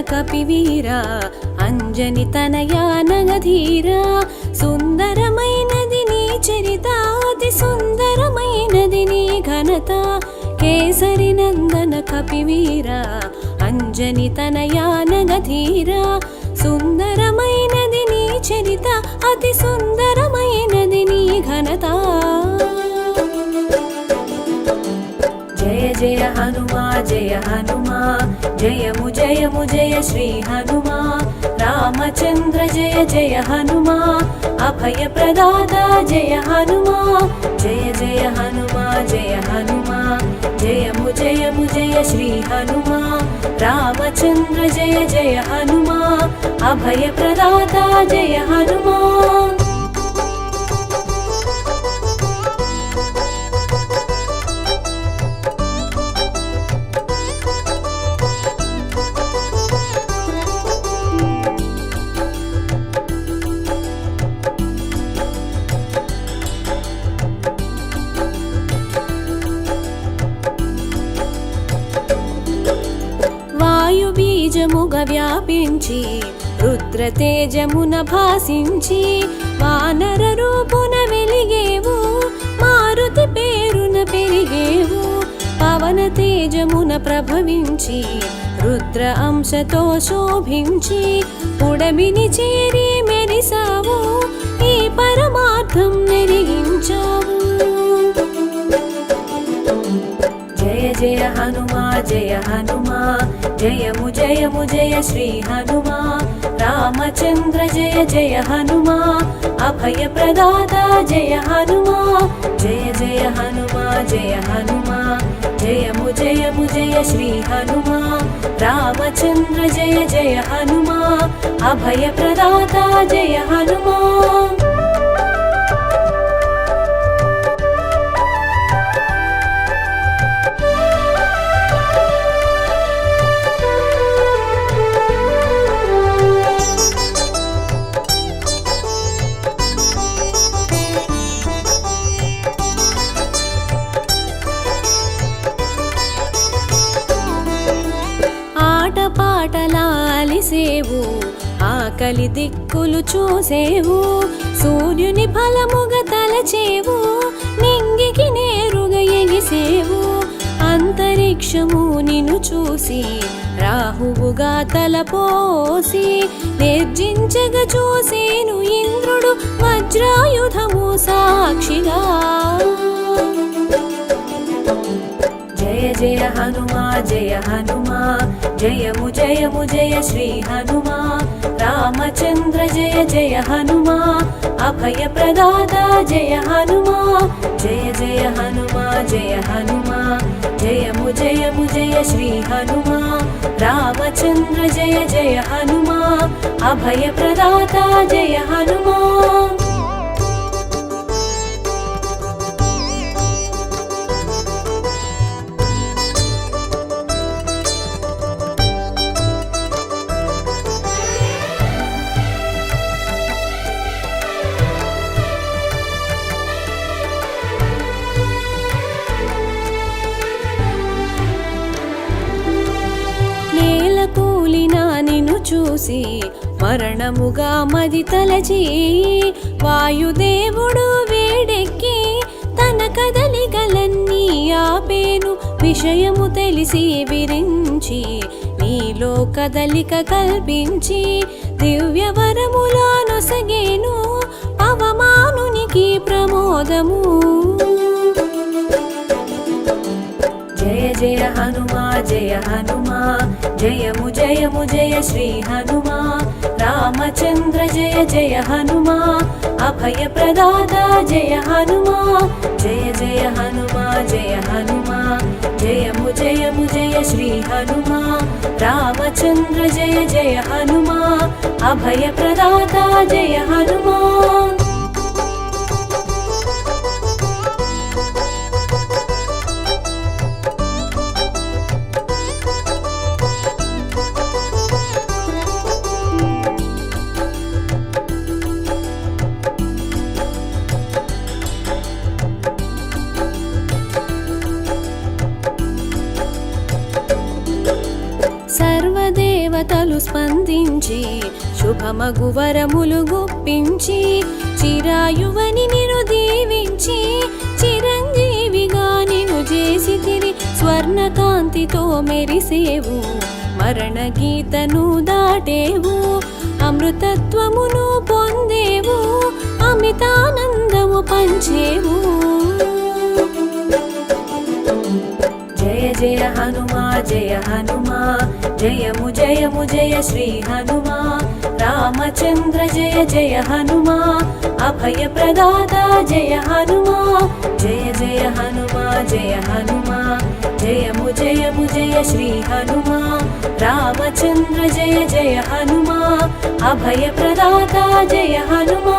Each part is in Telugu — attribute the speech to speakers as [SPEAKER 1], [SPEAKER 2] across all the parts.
[SPEAKER 1] కపివీరా అంజని తనయా నగధీరా సుందరమైనది నీ చరిత అతి సుందరమైనది నీ ఘనత కేసరి నందన కపివీరా అంజని తనయా నగధీరా సుందరమైనది నీ చరిత అతి సుందరమైనది నీ ఘనత జయ జయ హనుమా జయము జయము జయ శ్రీ హనుమా రామచంద్ర జయ జయ హనుమా అభయ ప్రదాత జయ హనుమా జయ జయ హనుమా జయము జయము జయ శ్రీ హనుమా రామచంద్ర జయ జయ హనుమా అభయ ప్రదాత జయ హనుమా బీజముగ వ్యాపించి రుద్రతేజమున భాసించి వానర రూపున వెలిగేవు మారుతి పేరున పెరిగేవు పవన తేజమున ప్రభవించి రుద్ర అంశతో శోభించి పుడమిని చేరి మెరిసావు ఈ పరమార్థం నెరిగించావు జయ జయ హనుమా జయము జయము జయ శ్రీ హనుమా రామచంద్ర జయ జయ హనుమా అభయ ప్రదాత జయ హనుమా జయ జయ హనుమా జయము జయము జయ శ్రీ హనుమా రామచంద్ర జయ జయ హనుమా అభయ ప్రదాత జయ హనుమా పాటలాలిసేవు ఆకలి దిక్కులు చూసేవు సూర్యుని ఫలముగా తలచేవు నింగికి నేరుగా ఎగిసేవు అంతరిక్షము నిన్ను చూసి రాహువుగా తలపోసి నిర్జించగా చూసేను ఇంద్రుడు వజ్రాయుధము సాక్షిగా జయ జయ హనుమా జయము జయము జయ శ్రీ హనుమా రామచంద్ర జయ జయ హనుమా అభయ ప్రదాత జయ హనుమా జయ జయ హనుమా జయము జయము జయ శ్రీ హనుమా రామచంద్ర జయ జయ హనుమా అభయ ప్రదాత జయ హనుమా చూసి మరణముగా మది తలచి వాయుదేవుడు వేడెక్కి తన కదలికలన్నీ ఆపేను విషయము తెలిసి విరించి నీలో కదలిక కల్పించి దివ్యవరములా నొసగేను పవమానునికి ప్రమోదము జయ జయ హనుమా జయము జయము జయ శ్రీ హనుమా రామచంద్ర జయ జయ హనుమా అభయ ప్రదాత జయ హనుమా జయ జయ హనుమా జయము జయము జయ శ్రీ హనుమా రామచంద్ర జయ జయ హనుమా అభయ ప్రదాత జయ హనుమా దేవతలు స్పందించి శుభమగు వరములు గుప్పించి చిరాయువని నిను దీవించి చిరంజీవిగా నిను చేసితిరి స్వర్ణకాంతితో మెరిసేవు మరణ గీతను దాటేవు అమృతత్వమును పొందేవు అమితానందము పంచేవు జయ జయ హనుమా జయ హనుమా జయము జయము జయ శ్రీ హనుమా రామచంద్ర జయ జయ హనుమా అభయ ప్రదాత జయ హనుమా జయ జయ హనుమా జయ హనుమా జయము జయము జయ శ్రీ హనుమా రామచంద్ర జయ జయ హనుమా అభయ ప్రదాత జయ హనుమా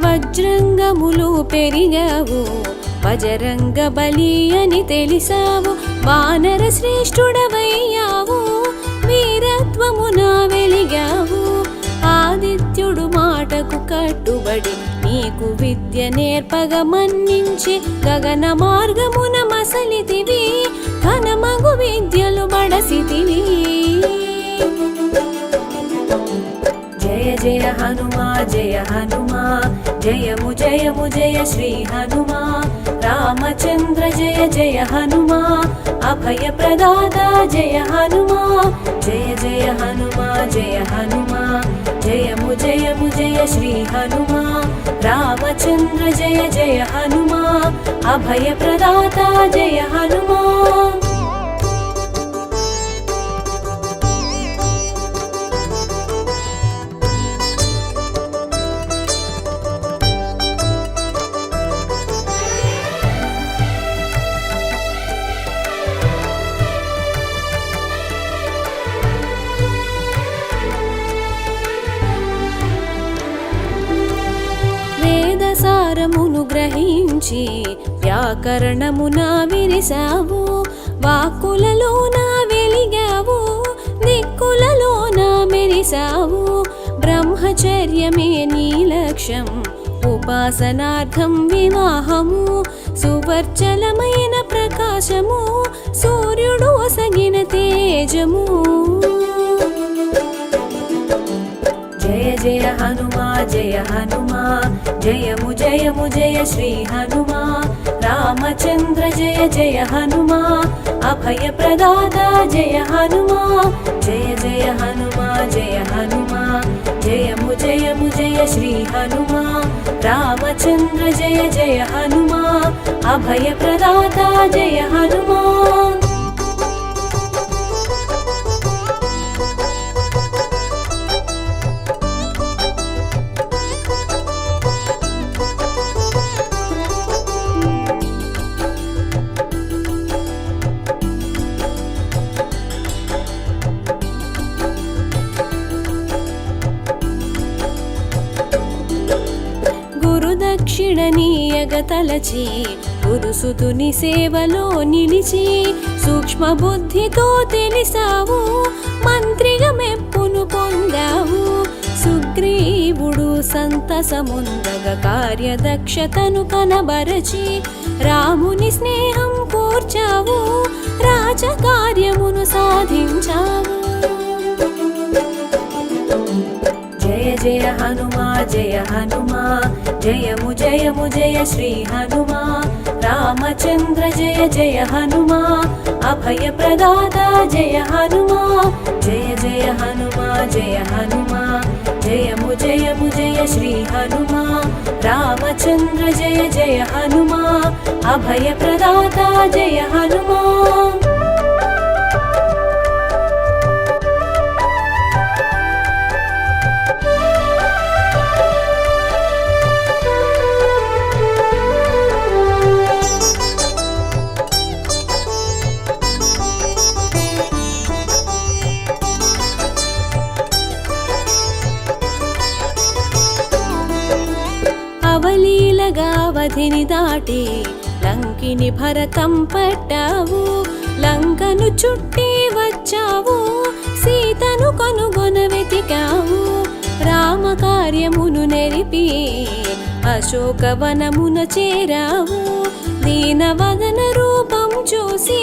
[SPEAKER 1] వజ్రంగములు పెరిగావు బజరంగ బలి అని తెలిసావు వానర శ్రేష్ఠుడవయ్యావు వీరత్వమున వెలిగావు ఆదిత్యుడు మాటకు కట్టుబడి నీకు విద్య నేర్పగ మన్నించి గగన మార్గమున మసలితివి ఘనమగు విద్యలు బడసితివి జయ జయ హనుమా జయ హనుమా జయము జయము జయ శ్రీ హనుమా రామచంద్ర జయ జయ హనుమా అభయ ప్రదాత జయ హనుమా జయ జయ హనుమా జయ హనుమా జయము జయము జయ శ్రీ హనుమా రామచంద్ర జయ జయ హనుమా అభయ ప్రదాత జయ హనుమా సారమును గ్రహించి వ్యాకరణమున విరిసావు వాక్కులలోన వెలిగావు దిక్కులలోన మెరిసావు బ్రహ్మచర్యమే నీ లక్ష్యం ఉపాసనార్థం వివాహము సువర్చలమైన ప్రకాశము సూర్యుడు ఒసగిన తేజము జయ జయ హనుమా జయ హనుమా జయము జయము జయ శ్రీ హనుమా రామచంద్ర జయ జయ హనుమా అభయ ప్రదాత జయ హనుమా జయ జయ హనుమా జయ హనుమా జయము జయము జయ శ్రీ హనుమా రామచంద్ర జయ జయ హనుమా అభయ ప్రదాత జయ హనుమా దక్షిణనీయగ తలచి గురుసుతుని సేవలో నిలిచి సూక్ష్మ బుద్ధితో తెలిసావు మంత్రిగా మెప్పును పొందావు సుగ్రీవుడు సంతసముందగ కార్యదక్షతను కనబరచి రాముని స్నేహం కోర్చావు రాజకార్యమును సాధించావు జయ జయ హనుమా జయ హనుమా జయము జయము జయ శ్రీ హనుమా రామచంద్ర జయ జయ హనుమా అభయ ప్రదాత జయ హనుమా జయ జయ హనుమా జయ హనుమా జయము జయము జయ శ్రీ హనుమా రామచంద్ర జయ జయ హనుమా అభయ ప్రదాత జయ హనుమా అవలీలగా అవధిని దాటి లంకిని భరతం పట్టావు. లంకను చుట్టి వచ్చావు, సీతను కనుగొన వెతికావు. రామ కార్యమును నెరిపి అశోకవనమున చేరావు. దీనవదన రూపం చూసి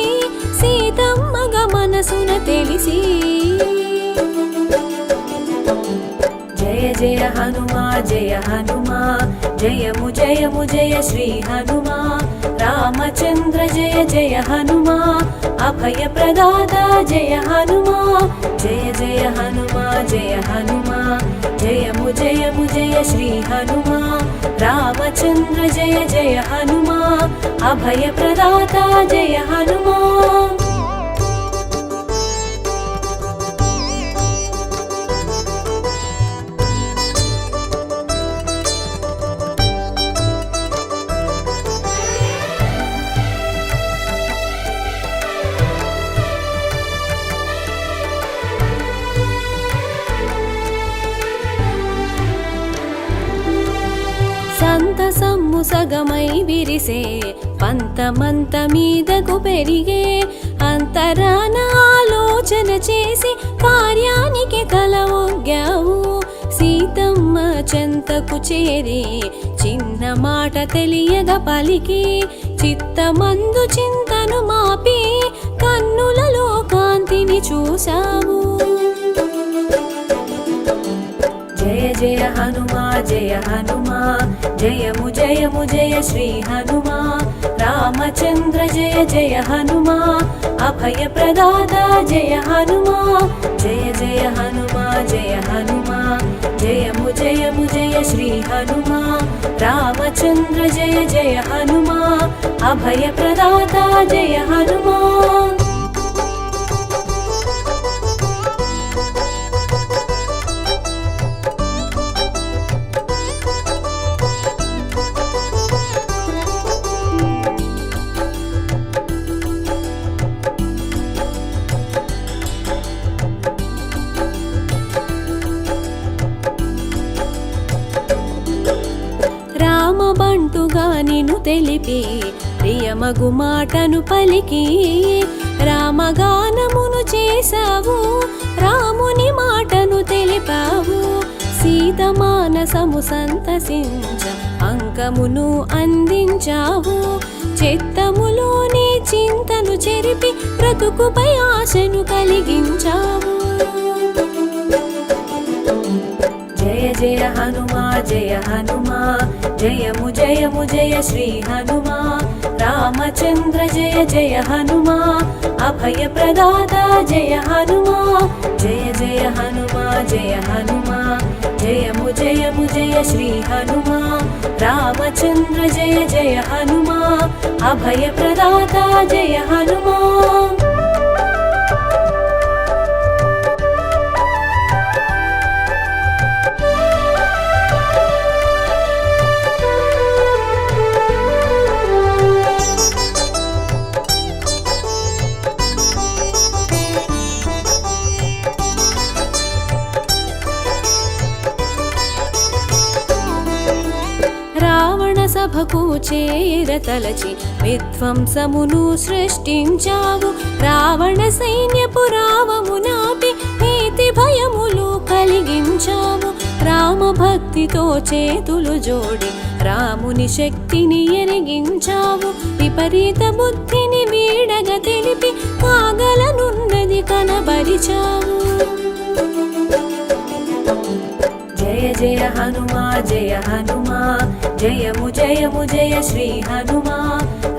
[SPEAKER 1] సీతమ్మగ మనసున తెలిసి జయ జయ హనుమా జయ హనుమా, జయము జయము జయ శ్రీ హనుమా. రామచంద్ర జయ జయ హనుమా, అభయ ప్రదాత జయ హనుమా. జయ జయ హనుమా జయ హనుమా, జయము జయము జయ శ్రీ హనుమా. రామచంద్ర జయ జయ హనుమా, అభయ ప్రదాత జయ హనుమా. సంతసమ్ము సగమై విరిసే పంతమంత మీదకు పెరిగే. అంతరాన ఆలోచన చేసి కార్యానికి తల ఒగ్గావు. సీతమ్మ చెంతకు చేరి చిన్న మాట తెలియగా పలికి చిత్తమందు చింతను మాపి కన్నులలో కాంతిని చూశావు. జయ జయ హనుమా జయ హనుమా, జయము జయము జయ శ్రీ హనుమా. రామచంద్ర జయ జయ హనుమా, అభయ ప్రదాత జయ హనుమా. జయ జయ హనుమా జయ హనుమా, జయము జయము జయ శ్రీ హనుమా. రామచంద్ర జయ జయ హనుమా, అభయ ప్రదాత జయ హనుమా. రామబంటుగా నిన్ను తెలిపి ప్రియమగు మాటను పలికి రామగానమును చేశావు. రాముని మాటను తెలిపావు. సీత మానసము సంతసించ అంకమును అందించావు. చిత్తములోని చింతను చెరిపి బ్రతుకుపై ఆశను కలిగించావు. జయ జయ హనుమా జయ హనుమా, జయము జయము జయ శ్రీ హనుమా. రామచంద్ర జయ జయ హనుమా, అభయ ప్రదాత జయ హనుమా. జయ జయ హనుమా జయ హనుమా, జయము జయము జయ శ్రీ హనుమా. రామచంద్ర జయ జయ హనుమా, అభయ ప్రదాత జయ హనుమా. సభకు చేరతలచి విధ్వంసమును సృష్టించావు. రావణ సైన్యపు రావము నాపి నీతి భయములు కలిగించావు. రామభక్తితో చేతులు జోడి రాముని శక్తిని ఎరిగించావు. విపరీత బుద్ధిని వీడగా తెలిపి కాగలనున్నది కనబరిచావు. జయ జయ హనుమా జయ హనుమా, జయము జయము జయ శ్రీ హనుమా.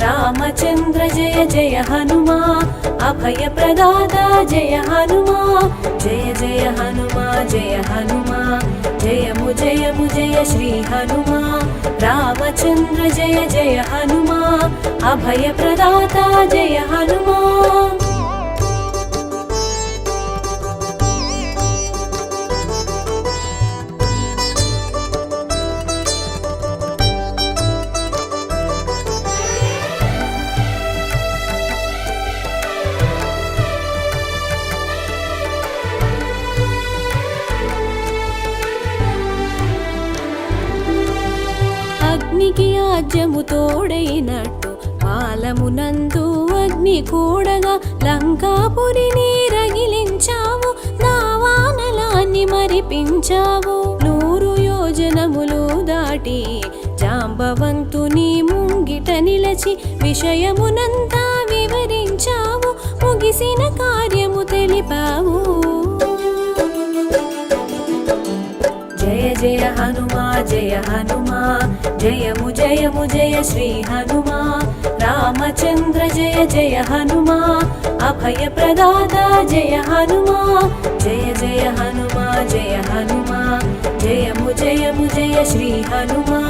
[SPEAKER 1] రామచంద్ర జయ జయ హనుమా, అభయ ప్రదాత జయ హనుమా. జయ జయ హనుమా జయ హనుమా, జయము జయము జయ శ్రీ హనుమా. రామచంద్ర జయ జయ హనుమా, అభయ ప్రదాత జయ హనుమా. రాజ్యము తోడైనట్టు కాలమునందు అగ్ని కూడగా లంకాపురిని రగిలించావు, నా వానలాన్ని మరిపించావు. 100 యోజనములు దాటి జాంబవంతుని ముంగిట నిలచి విషయమునంతా వివరించావు, ముగిసిన కార్యము తెలిపావు. జయ జయ హనుమా జయ హనుమా, జయము జయము జయ శ్రీ హనుమా. రామచంద్ర జయ జయ హనుమా, అభయ ప్రదాత జయ హనుమా. జయ జయ హనుమా జయ హనుమా, జయము జయము జయ శ్రీ హనుమా.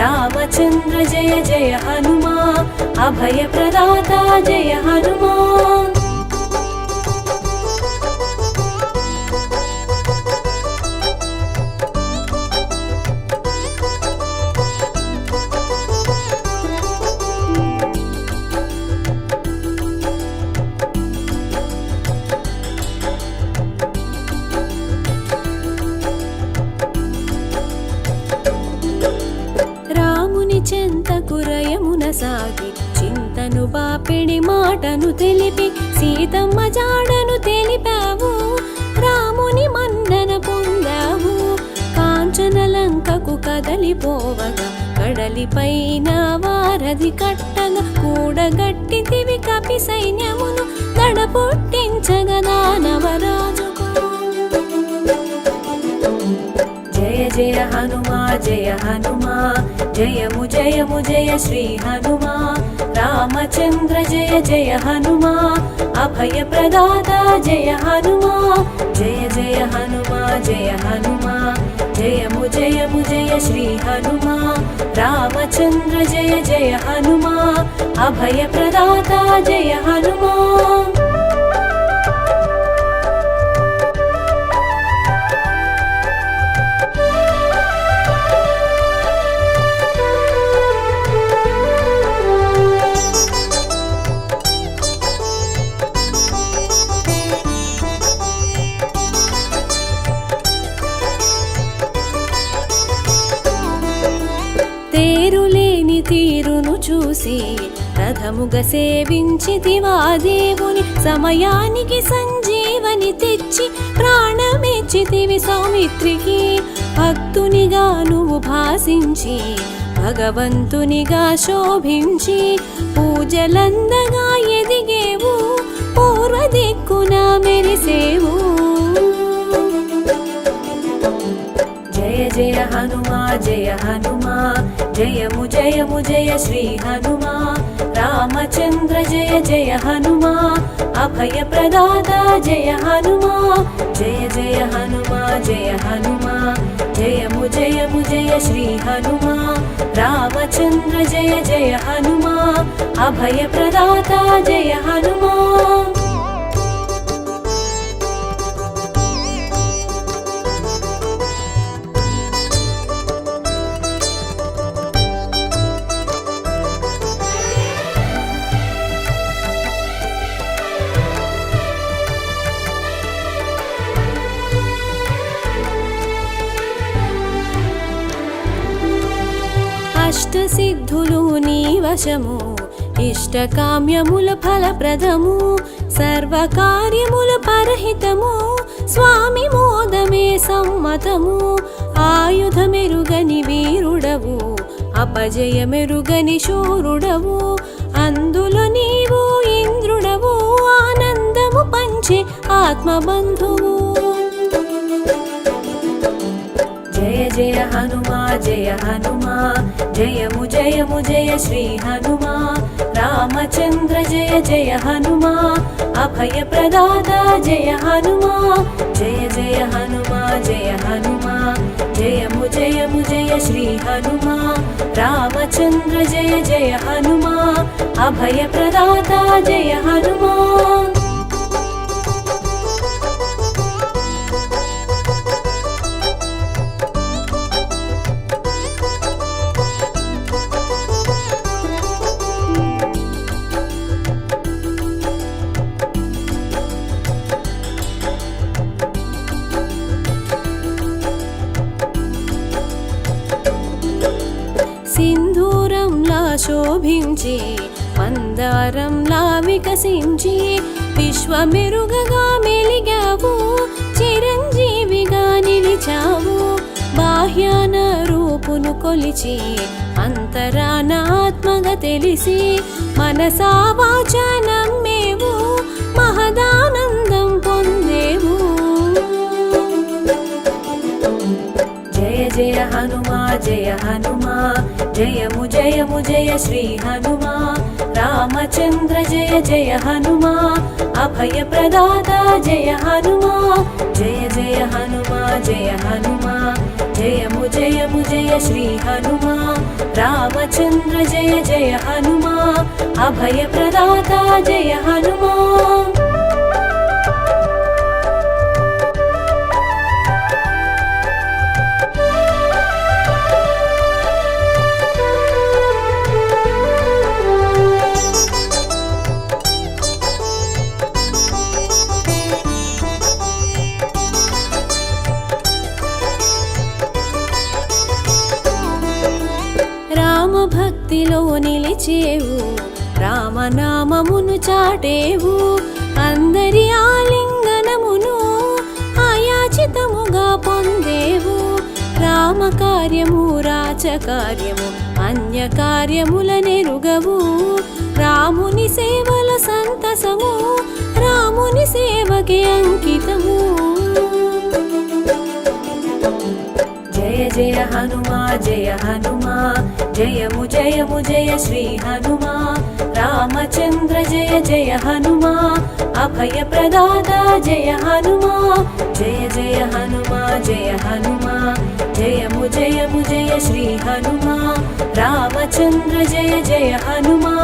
[SPEAKER 1] రామచంద్ర జయ జయ హనుమా, అభయ ప్రదాత జయ హనుమా. చెంతకురయమున సాగి చింతను బాపిడి మాటను తెలిపి సీతమ్మ జాడను తెలిపావు, రాముని మన్నన పొందావు. కాంచనలంకకు కదలిపోవగా కడలిపైన వారధి కట్టగా కూడగట్టితివి కపి సైన్యమును నడపొట్టించగా దానవరాజుకు. జయ జయ హనుమా జయ హనుమా, జయము జయము జయ శ్రీ హనుమా. రామచంద్ర జయ జయ హనుమా, అభయ ప్రదాత జయ హనుమా. జయ జయ హనుమా జయ హనుమా, జయము జయము జయ శ్రీ హనుమా. రామచంద్ర జయ జయ హనుమా, అభయ ప్రదాత జయ హనుమా. తేరులేని తీరును చూసి రథముగా సేవించితివా దేవుని, సమయానికి సంజీవని తెచ్చి ప్రాణమిచ్చితివి సౌమిత్రికి. భక్తునిగా నువ్వు భాసించి భగవంతునిగా శోభించి పూజలందగా ఎదిగేవు, పూర్వ దిక్కున మెరిసేవు. జయ జయ హనుమా జయ హనుమా, జయము జయము జయ శ్రీ హనుమా. రామచంద్ర జయ జయ హనుమా, అభయ ప్రదాత జయ హనుమా. జయ జయ హనుమా జయ హనుమా, జయము జయము జయ శ్రీ హనుమా. రామచంద్ర జయ జయ హనుమా, అభయ ప్రదాత జయ హనుమా. అష్టసిద్ధులు నీ వశము, ఇష్టకామ్యముల ఫలప్రదము, సర్వకార్యముల పరహితము, స్వామి మోదమే సమ్మతము. ఆయుధమెరుగని వీరుడవు, అపజయమెరుగని శూరుడవు, అందులో నీవు ఇంద్రుడవు, ఆనందము పంచే ఆత్మబంధువు. జయ జయ హనుమా జయ హనుమా, జయము జయము జయ శ్రీ హనుమా. రామచంద్ర జయ జయ హనుమా, అభయ ప్రదాత జయ హనుమా. జయ జయ హనుమా జయ హనుమా, జయము జయము జయ శ్రీ హనుమా. రామచంద్ర జయ జయ హనుమా, అభయ ప్రదాత జయ హనుమా. సింధూరం శోభించి మందారంలా వికసించి విశ్వమెరుగగా మెలిగావు చిరంజీవిగా నిలిచావు బాహ్యాన రూపును కొలిచి అంతరాన ఆత్మగా తెలిసి మనసా వాచా నమ్మేవు మహదానందం పొందేవు జయ జయ హనుమా జయ హనుమా జయము జయము జయ శ్రీ హనుమా రామచంద్ర జయ జయ హనుమా అభయ ప్రదాత జయ హనుమా జయ జయ హనుమా జయ హనుమా జయము జయము జయ శ్రీ హనుమా రామచంద్ర జయ జయ హనుమా అభయ ప్రదాత జయ హనుమా భక్తిలో నిలిచేవు రామనామమును చాటేవు అందరి ఆలింగనమును ఆయాచితముగా పొందేవు రామ కార్యము రాచకార్యము అన్య కార్యముల నెరుగవు రాముని సేవల సంతసము రాముని సేవకే అంకితము జయ జయ హనుమా జయ హనుమా జయము జయము జయ శ్రీ హనుమా రామచంద్ర జయ జయ హనుమా అభయ ప్రదాత జయ హనుమా జయ జయ హనుమా జయ హనుమా జయము జయము జయ శ్రీ హనుమా రామచంద్ర జయ జయ హనుమా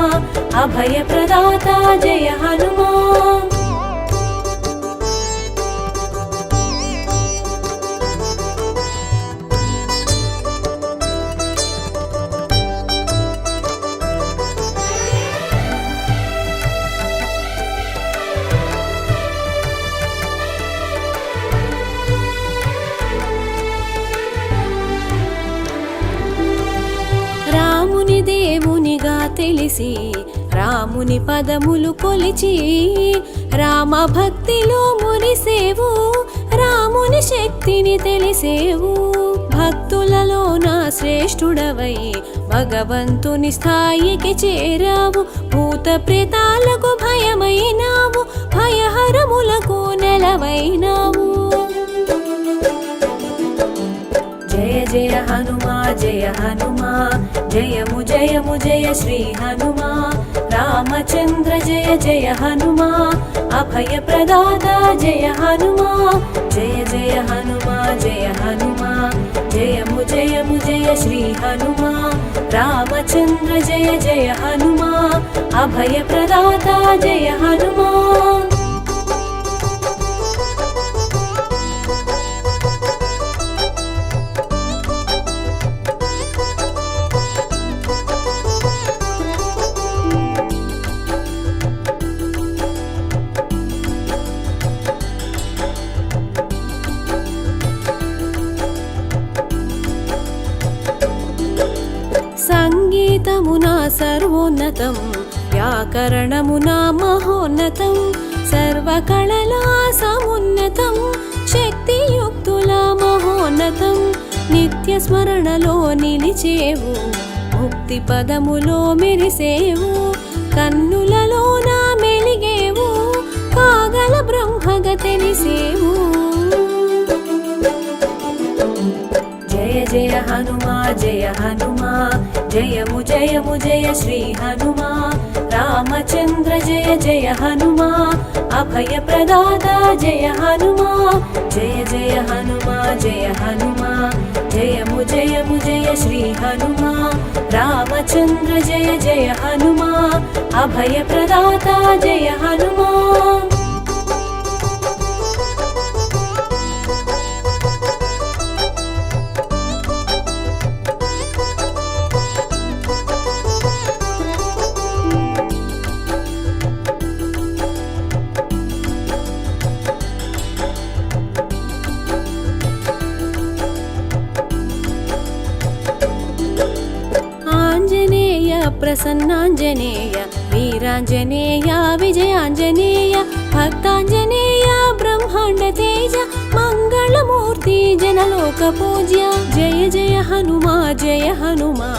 [SPEAKER 1] అభయ ప్రదాత జయ హనుమా దేవునిగా తెలిసి రాముని పదములు కొలిచి రామ భక్తిలో మురిసేవు రాముని శక్తిని తెలిసేవు భక్తులలో నా శ్రేష్ఠుడవై భగవంతుని స్థాయికి చేరావు భూత ప్రేతాలకు భయమైనావు భయహరములకు నెలవైనావు జయ జయ హనుమా జయ హనుమా జయము జయము జయ శ్రీ హనుమా రామచంద్ర జయ జయ హనుమా అభయ ప్రదాత జయ హనుమా జయ జయ హనుమా జయ హనుమా జయము జయము జయ శ్రీ హనుమా రామచంద్ర జయ జయ హనుమా అభయ ప్రదాత జయ హనుమా సంగీతమునా సర్వోన్నతం వ్యాకరణమునా మహోన్నతం సర్వకళలా సమున్నతం శక్తియుక్తుల మహోన్నతం నిత్య స్మరణలో నిలిచేవు ముక్తి పదములో మెరిసేవు కన్నులలో నా మెలిగేవు కాగల బ్రహ్మగ తెలిసేవు జయ జయ హనుమా జయ హనుమా జయము జయము జయ శ్రీ హనుమా రామచంద్ర జయ జయ హనుమా అభయ ప్రదాత జయ హనుమా జయ జయ హనుమా జయ హనుమా జయము జయము జయ శ్రీ హనుమా రామచంద్ర జయ జయ హనుమా అభయ ప్రదాత జయ హనుమా ప్రసన్నాంజనేయ వీరాంజనేయ విజయాంజనేయ భక్తాంజనేయ బ్రహ్మాండ తేజ మంగళమూర్తి జనలోక పూజ్య జయ జయ హనుమా జయ హనుమా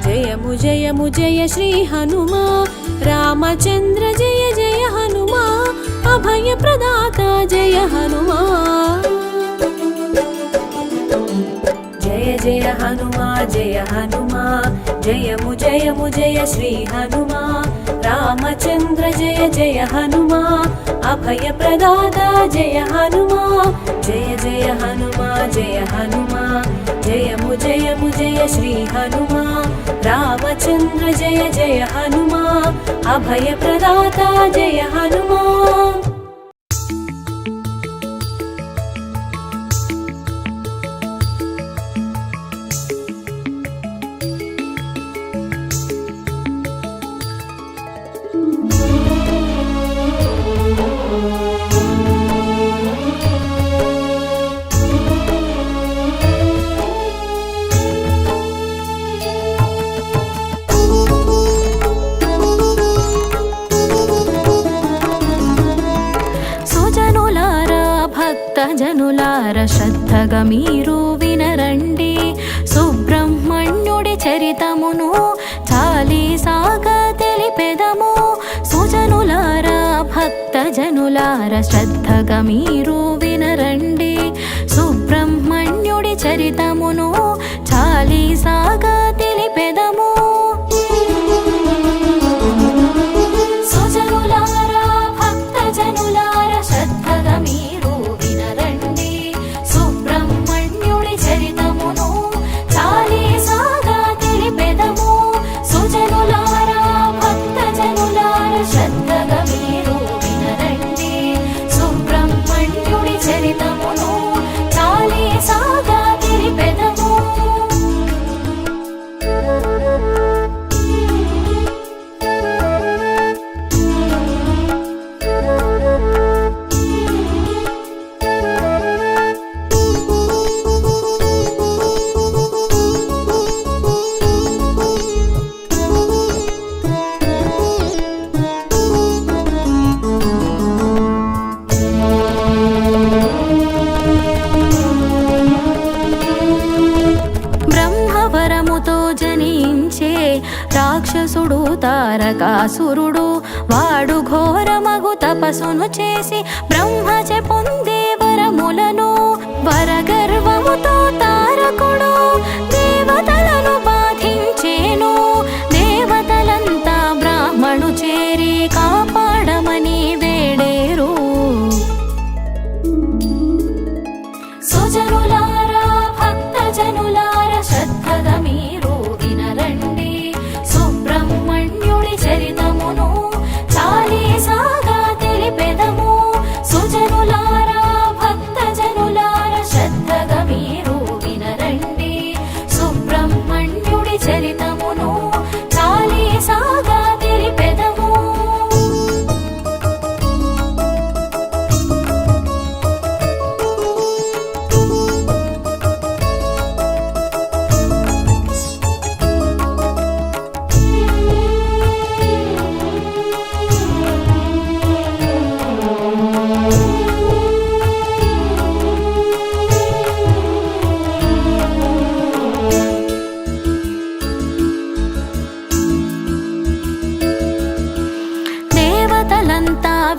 [SPEAKER 1] జయము జయము జయ శ్రీ హనుమా రామచంద్ర జయ జయ హనుమా అభయ ప్రదాత జయ హనుమా జయ జయ హనుమా జయ హనుమా జయము జయము జయ శ్రీ హనుమా రామచంద్ర జయ జయ హనుమా అభయ ప్రదాత జయ హనుమా జయ జయ హనుమా జయ హనుమా జయము జయము జయ శ్రీ హనుమా రామచంద్ర జయ జయ హనుమా అభయ ప్రదాత జయ హనుమా
[SPEAKER 2] జనులార శ్రద్ధగా మీరు వినరండి సుబ్రహ్మణ్యుడి చరితమును చాలీసాగా తెలిపెదము సుజనులార భక్త జనులార శ్రద్ధగా మీరు వినరండి సుబ్రహ్మణ్యుడి చరితమును చాలీసాగా తెలిపెదము సుజనులార భక్త జనులార శ్రద్ధగా మీరు రాక్షసుడు తారకాసురుడు వాడు ఘోరమగు తపస్సును చేసి బ్రహ్మచే పొందే వరములను వరగర్వముతో తారకుడు దేవతలను బాధించేను దేవతలంతా బ్రాహ్మణు చేరి కాపాడమని వేడేరు సుజనులారా భక్త జనులార శ్రద్ధగా మీరు వినరండి సుబ్రహ్మణ్యుడి చరితమును చాలీసాగా తెలిపెదము సుజనులారా భక్త జనులార శ్రద్ధగా మీరు వినరండి సుబ్రహ్మణ్యుడి చరితమును చాలీసాగా తెలిపెదము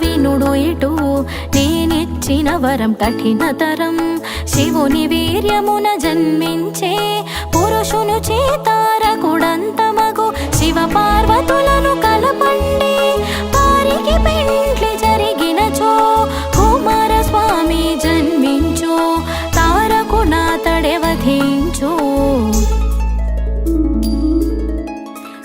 [SPEAKER 2] వినుడు ఇటు నేనిచ్చిన వరం కఠినతరం శివుని వీర్యమున జన్మించే పురుషును చేతారకుడంతమగు శివ పార్వతులను కలపండి వారికి పెండ్లి జరిగినచో కుమారస్వామి జన్మించు తారకునాతడే వధించు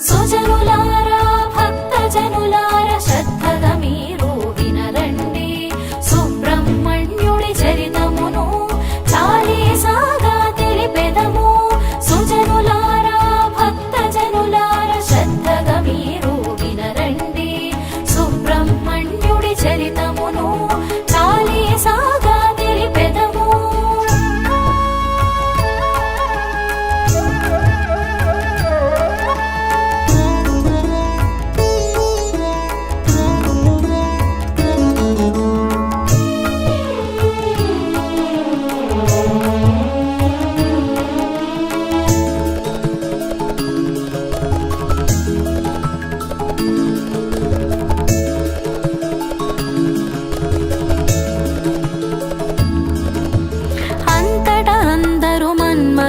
[SPEAKER 2] సుజనులారా భక్త జనులార శ్రద్ధగా మీరు వినరండి సుబ్రహ్మణ్యుడి చరితమును చాలీసాగా తెలిపెదము సుజనులారా భక్త జనులార శ్రద్ధగా మీరు వినరండి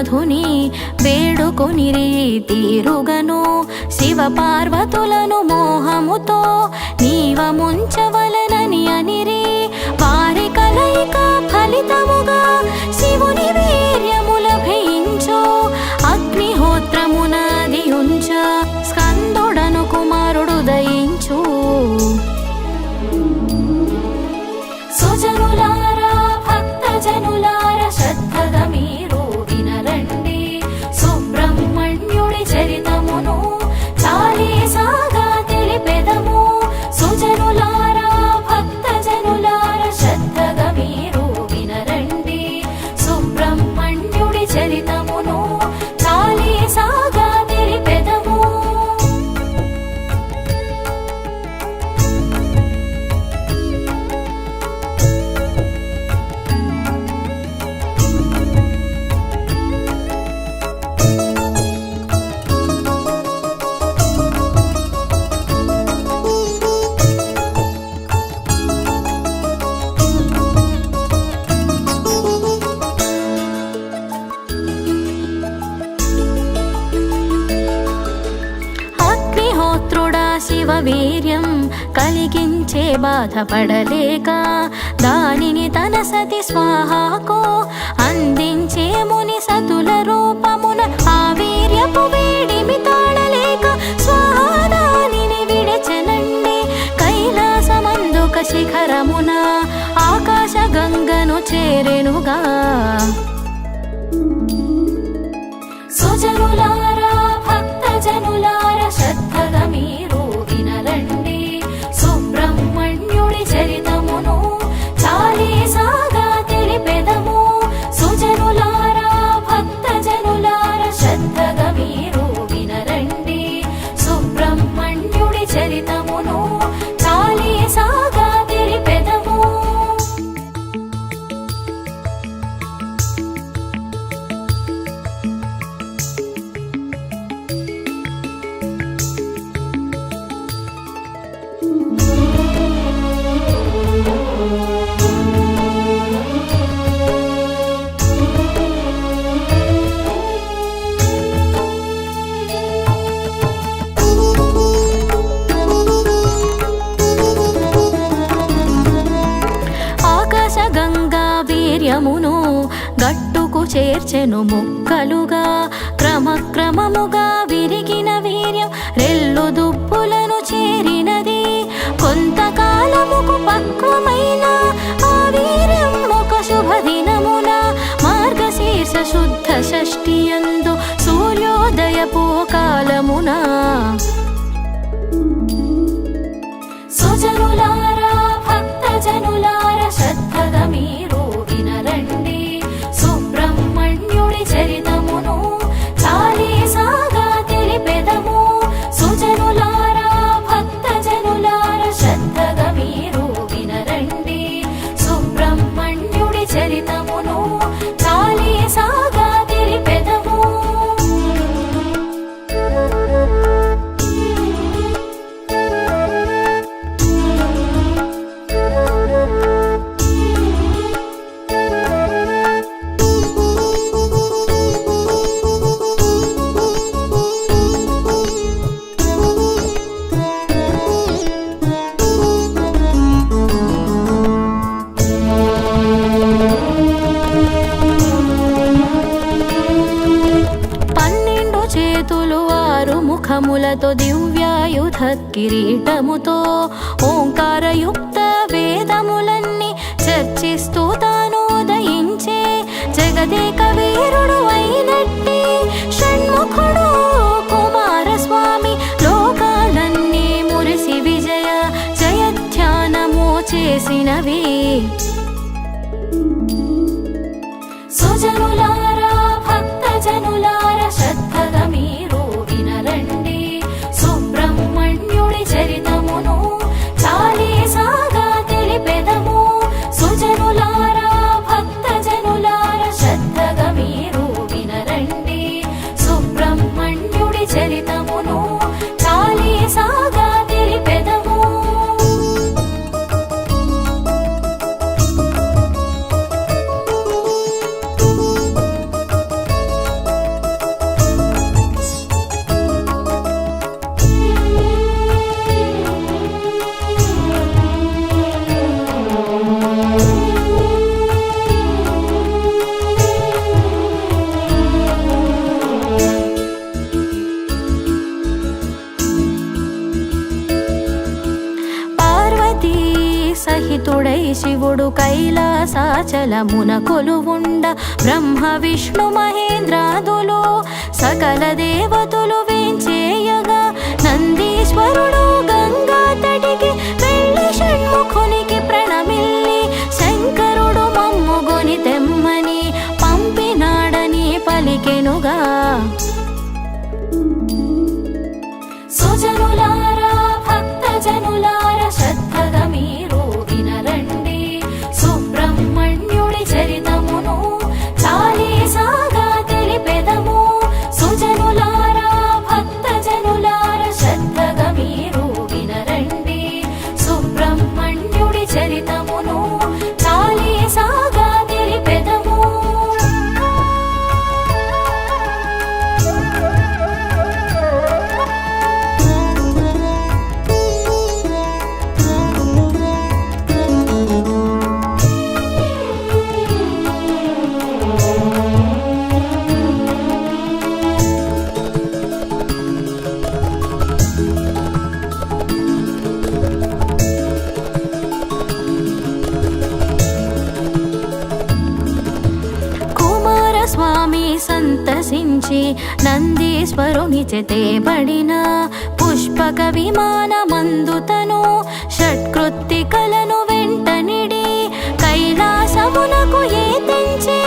[SPEAKER 2] నాథుని వేడుకొనిరి తీరుగను శివ పార్వతులను మోహముతో నీవ ముంచవలనని అనిరి వారి కలయిక ఫలితముగా శివుని వీర్యముల భయించు అగ్నిహోత్రమునది ఉంచ స్కందుడను కుమారుడు దయించు సుజనులారా భక్తజనులారా శ్రద్ధగా మీరు వినరండి సుబ్రహ్మణ్యుడి చరితమును చాలీసాగా తెలిపెదము సుజనులారా భక్తజనులారా శ్రద్ధగా మీరు వినరండి సుబ్రహ్మణ్యుడి చరితమును చాలీసాగా తెలిపెదము శివ వీర్యం కలిగించే బాధపడలేక దానిని తన సతి స్వాహాకు అందించే ముని సతుల రూపమున ఆ వీర్యపు వేడిమి తాళలేక స్వాహా దానిని విడచెనండి కైలాసమందుక శిఖరమున ఆకాశ గంగను చేరెనుగా సుజనులారా భక్తజనులారా శ్రద్ధగా మీరు వినరండి సుబ్రహ్మణ్యుడి చరితమును చాలీసాగా తెలిపెదము సుజనులారా భక్తజనులారా శ్రద్ధగా మీరు వినరండి సుబ్రహ్మణ్యుడి చరితమును చాలీసాగా తెలిపెదము వీర్యమును గట్టుకు చేర్చెను ముక్కలుగా క్రమక్రమముగా విరిగిన వీర్యం రెల్లు దుప్పులను చేరినది కొంతకాలముకు పక్వమైన ఆ వీర్యం ఒక శుభదినమున మార్గశీర్ష శుద్ధ షష్ఠియందు సూర్యోదయపు కాలమున సుజనులారా భక్తజనులారా శ్రద్ధగా మీరు వినరండి సుబ్రహ్మణ్యుడి చరితమును చాలీసాగా తెలిపెదము సుజనులారా భక్తజనులారా శ్రద్ధగా మీరు వినరండి సుబ్రహ్మణ్యుడి చరితమును చాలీసాగా తెలిపెదము ముఖములతో దివ్యాయుధ కిరీటముతో ఓంకారయుక్త వేదములన్నీ చర్చిస్తూ తాను ఉదయించే జగదేక వీరుడు అయినట్టి షణ్ముఖుడు కుమారస్వామి లోకాలన్నీ మురిసి విజయ జయధ్యానము చేసినవి సుజనులారా భక్తజనులారా శ్రద్ధగా మీరు వినరండి సుబ్రహ్మణ్యుడి చరితమును చాలీసాగా తెలిపెదము సుజనులారా భక్తజనులారా శ్రద్ధగా మీరు వినరండి సుబ్రహ్మణ్యుడి చరితమును చాలీసాగా తెలిపెదము సహితుడై శివుడు కైలాసాచలమున కొలువుండ బ్రహ్మ విష్ణు మహేంద్రాదులు సకల దేవతలు వేంచేయగా నందీశ్వరుడు గంగా తటికి వెళ్ళి షణ్ముఖునికి ప్రణమిల్లి శంకరుడు మమ్ముగొని తెమ్మని పంపినాడని పలికెనుగా. సుజనులారా భక్తజనులారా శ్రద్ధగా మీరు వినరండి సుబ్రహ్మణ్యుడి చరితమును చాలీసాగా తెలిపెదము. సుజనులారా భక్తజనులారా శ్రద్ధగా మీరు వినరండి సుబ్రహ్మణ్యుడి చరితమును చాలీసాగా తెలిపెదము. స్వామి సంతసించి నందీశ్వరుని చేతబడిన పుష్పక విమానమందుతను షట్కృత్తికలను వెంటనిడి కైలాసమునకు ఏతించి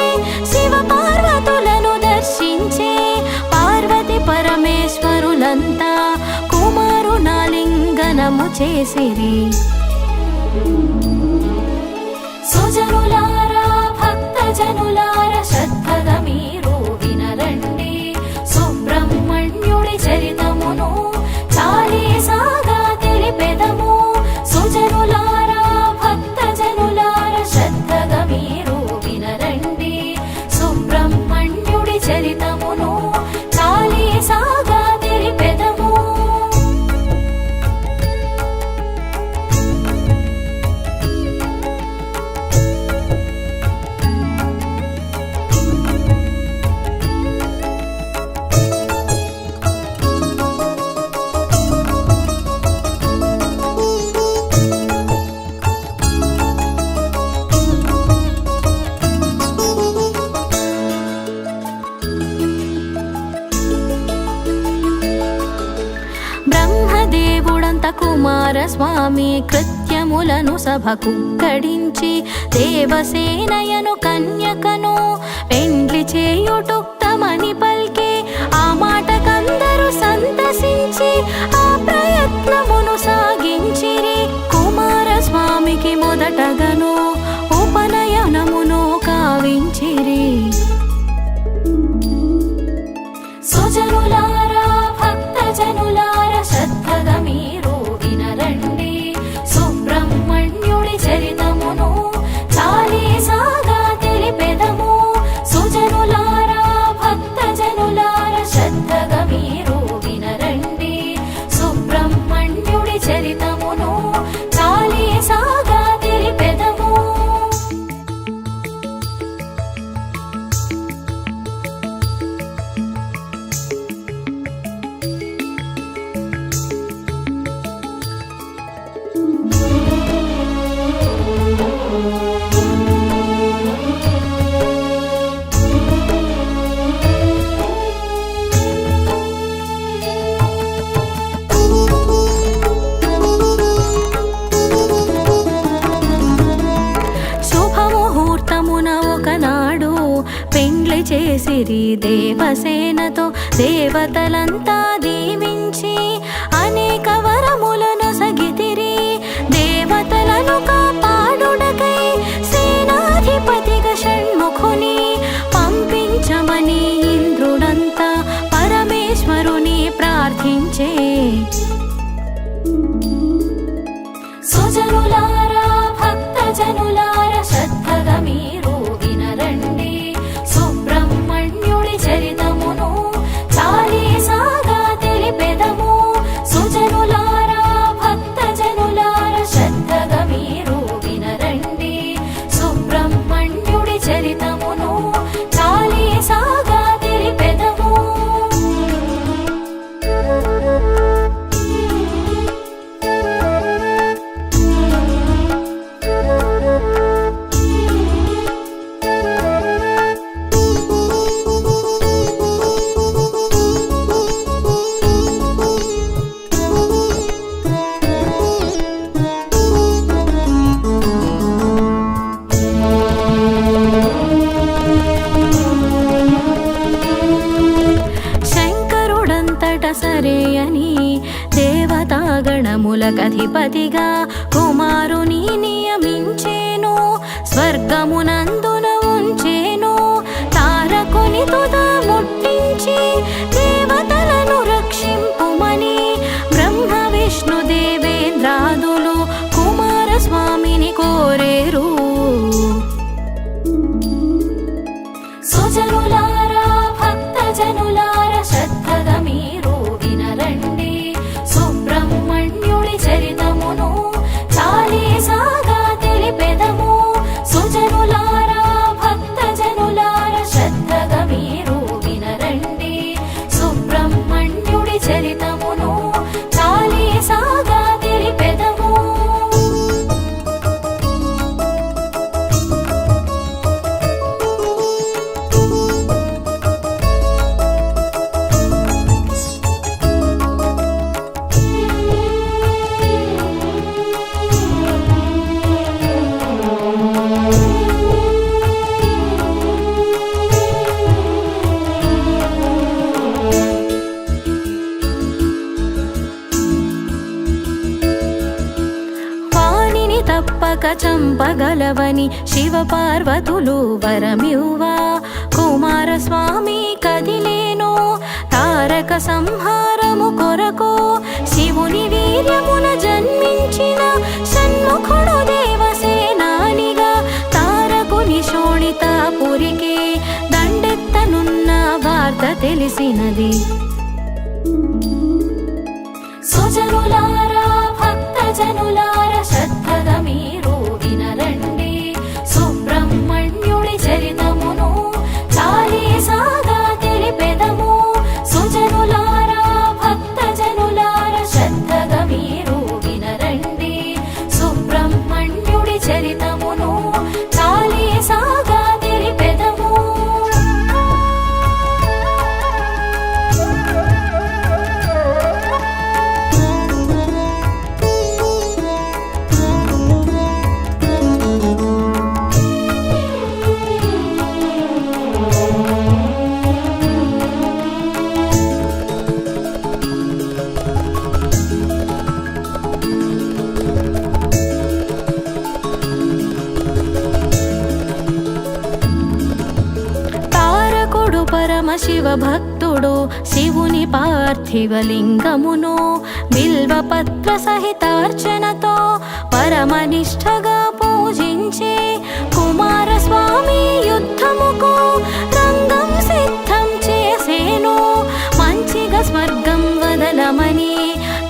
[SPEAKER 2] శివ పార్వతులను దర్శించి పార్వతి పరమేశ్వరులంతా కుమారునాలింగనము చేసిరి. సుజనులారా భక్తజనులారా శ్రద్ధగా మీరు వినరండి సుబ్రహ్మణ్యుడి చరితమును చాలీసాగా తెలిపెదము. సుజనులారా భక్తజనులారా శ్రద్ధగా మీరు వినరండి సుబ్రహ్మణ్యుడి చరితమును చాలీసాగా తెలిపెదము. బ్రహ్మదేవుడంత కుమారస్వామి కృత్యములను సభకు కడించి దేవసేనయను కన్యకను పెండ్లి చేయుటుక్తమని పల్కి ఆ మాటకందరూ సంతసించి ఆ ప్రయత్నమును సాగించిరి. కుమారస్వామికి మొదటగను ఉపనయనమును కావించిరి. సుజనులారా భక్తజనులారా శ్రద్ధగా మీరు వినరండి సుబ్రహ్మణ్యుడి చరితమును చాలీసాగా తెలిపెదము. సుజనులారా భక్తజనులారా శ్రద్ధగా మీరు వినరండి సుబ్రహ్మణ్యుడి చరితమును చాలీసాగా తెలిపెదము. శుభముహూర్తమున ఒకనాడు పెండ్లి చేసిరి దేవసేనతో దేవతలంతా దీవించి అనేక వరములను సగితిరి. దేవతలను కాపాడుటకై సేనాధిపతిగా షణ్ముఖుని పంపించమని ఇంద్రుడంతా పరమేశ్వరుని ప్రార్థించే. సుజనులారా భక్తజనులారా శ్రద్ధగా మీరు వినరండి సుబ్రహ్మణ్యుడి చరితమును చాలీసాగా తెలిపెదము. సుజనులారా అధిపతిగా కుమారుని నియమించేను, స్వర్గమునందున ఉంచేను. తారకుని తుద ముట్టించి దేవతలను రక్షింపుమని బ్రహ్మ విష్ణు దేవేంద్రాదులు కుమారస్వామిని కోరేరు. సుజనులారా భక్తజనులారా శ్రద్ధగా మీరు వినరండి, సుబ్రహ్మణ్యుడి చరితమును చాలీసాగా తెలిపెదము. సుజనులారా భక్తజనులారా శ్రద్ధగా మీరు వినరండి, సుబ్రహ్మణ్యుడి చరితమును చాలీసాగా తెలిపెదము. తప్పక చంపగలవని శివపార్వతులు వరమివ్వా కుమారస్వామి కదిలేను. తారక సంహారము కొరకు శివుని వీర్యమున జన్మించిన షణ్ముఖుడు దేవసేనానిగా తారకుని శోణితపురికి దండెత్తనున్న వార్త తెలిసినది. సుజనులారా భక్తజనులారా శ్రద్ధగా మీరు వినరండి, సుబ్రహ్మణ్యుడి చరితమును చాలీసాగా తెలిపెదము. సుజనులారా భక్తజనులారా శ్రద్ధగా మీరు వినరండి, సుబ్రహ్మణ్యుడి చరితమును చాలీసాగా తెలిపెదము. పరమశివ భక్తుడు శివుని పార్థివలింగమును బిల్వపత్ర సహితార్చనతో పరమనిష్టగా పూజించే కుమారస్వామి యుద్ధముకు రంగం సిద్ధం చేసేను. మంచిగా స్వర్గం వదలమని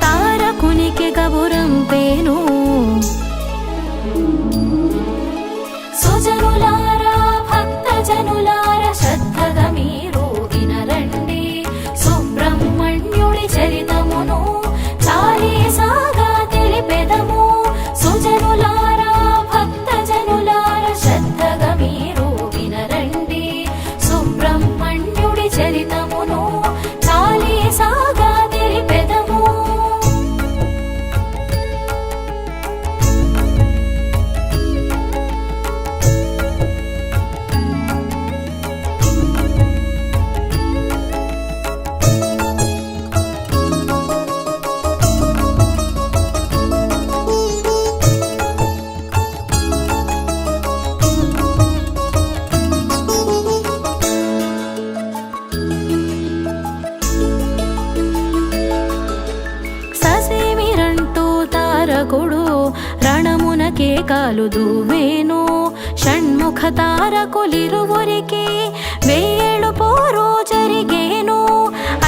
[SPEAKER 2] తారకునికి కబురంపేను. సుజనులారా భక్తజనులారా శ్రద్ధగా మీరు వినరండి, సుబ్రహ్మణ్యుడి చరితమును చాలీసాగా తెలిపెదము. సుజనులారా భక్తజనులారా శ్రద్ధగా మీరు వినరండి, సుబ్రహ్మణ్యుడి చరితమును చాలీసాగా తెలిపెదము. తారకుడు రణమునకే కాలు దువ్వేను. షణ్ముఖ తారకులిరువురికి వేయేడు పోరు జరిగేను.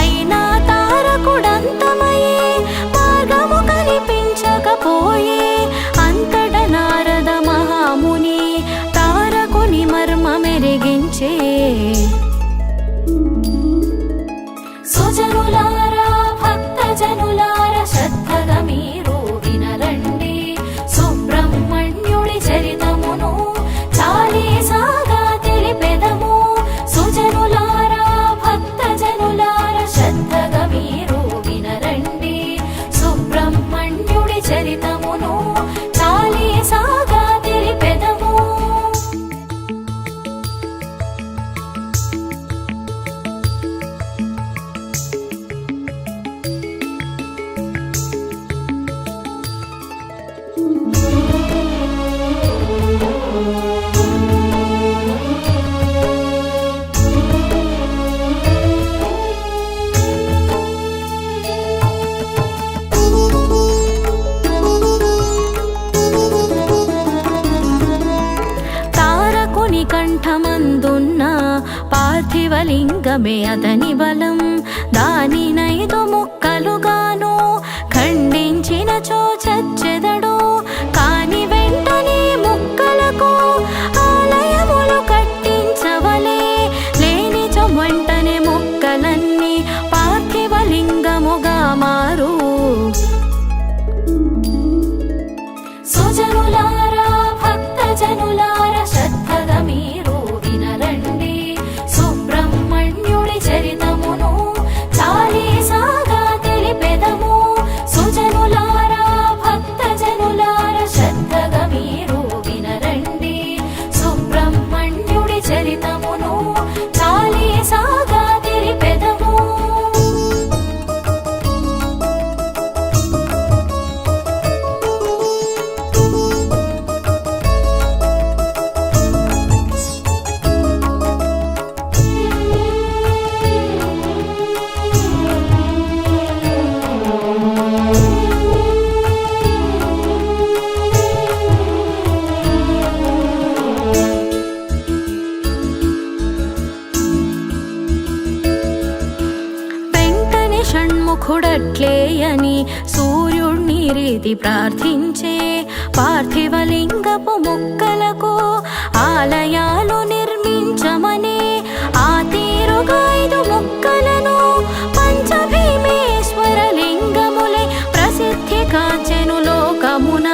[SPEAKER 2] అయినా తారకుడంతమయే మార్గము కనిపించకపోయే. అంతట నారద మహాముని తారకుని మర్మమెరిగించే. సుజనులారా భక్తజనులారా శ్రద్ధగా మీరు వినరండి, సుబ్రహ్మణ్యుడి చరితమును చాలీసాగా తెలిపెదము. సుజనులారా భక్తజనులారా శ్రద్ధగా మీరు వినరండి, సుబ్రహ్మణ్యుడి చరితమును కంఠమందున్న పార్థివలింగమే అతని బలం. దానినైదు ముక్కలుగాను ఖండించినచో చచ్చెదడు. కాని వెంటనే ముక్కలకు ఆలయములు కట్టించవలే. లేనిచో వెంటనే ముక్కలన్నీ పార్థివలింగముగా మారు. సుజనులారా భక్తజనులారా శ్రద్ధగా మీరు వినరండి. సుబ్రహ్మణ్యుడి చరితమును చాలీసాగా తెలిపెదము. సుజనులారా భక్తజనులారా శ్రద్ధగా మీరు వినరండి. సుబ్రహ్మణ్యుడి చరితమును చాలీసాగా తెలిపెదము. షణ్ముఖుడట్లేయని సూర్యుణ్ణి రీతి ప్రార్థించే. పార్థివలింగపు ముక్కలకు ఆలయాలు నిర్మించమనే. ఆ తీరుగా 5 ముక్కలను పంచభీమేశ్వర లింగములై ప్రసిద్ధి కాచెను లోకమున.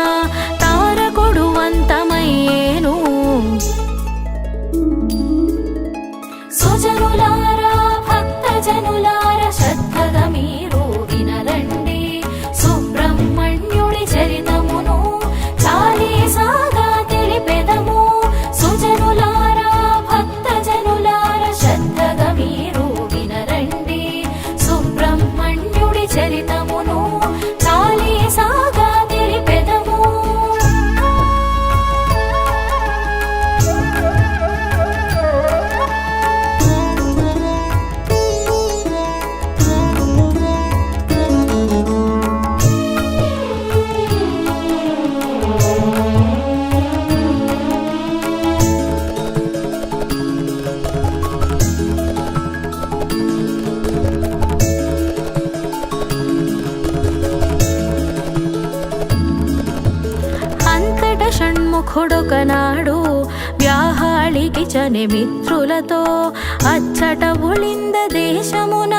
[SPEAKER 2] తారకుడు వంతమయ్యేను. సుజనులారా భక్తజనులారా శ్రద్ధగా మీరు వినరండి. సుబ్రహ్మణ్యుడి చరితమును చాలీసాగా తెలిపెదము. సుజనులారా భక్తజనులారా శ్రద్ధగా మీరు వినరండి. సుబ్రహ్మణ్యుడి చరితమును చాలీసాగా తెలిపెదము. షణ్ముఖుడొకనాడు వ్యాహాళికి చని మిత్రులతో అచ్చట ఉళింద దేశమున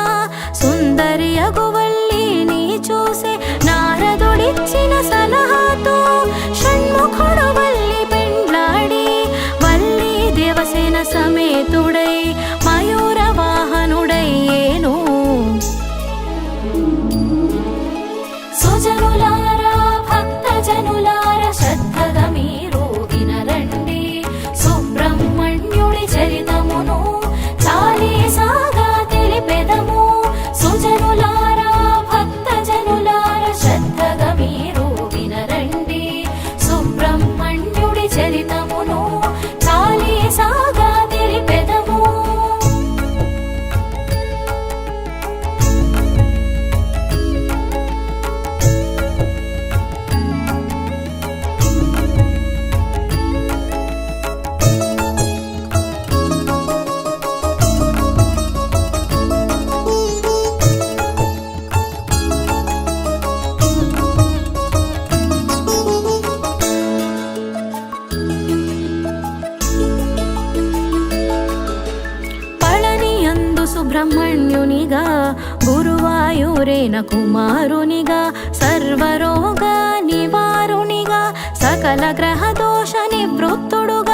[SPEAKER 2] సుందరి అగువల్లిని చూసే. నారదుడిచ్చిన సలహాతో షణ్ముఖుడు వల్లి పెండ్లాడి వల్లి దేవసేన సమేతుడై మయూర వాహనుడయ్యేను. సుజనులారా భక్తజనులారా శ్రద్ధగా మీరు వినరండి. సుబ్రహ్మణ్యుడి చరితమును చాలీసాగా తెలిపెదము. సుజనులారా భక్తజనులారా శ్రద్ధగా మీరు వినరండి. సుబ్రహ్మణ్యుడి చరితమును చాలీసాగా తెలిపెదము. సుబ్రహ్మణ్యునిగా గురువాయూరేన కుమారునిగా సర్వరోగ నివారునిగా సకల గ్రహ దోష నివృత్తుడుగా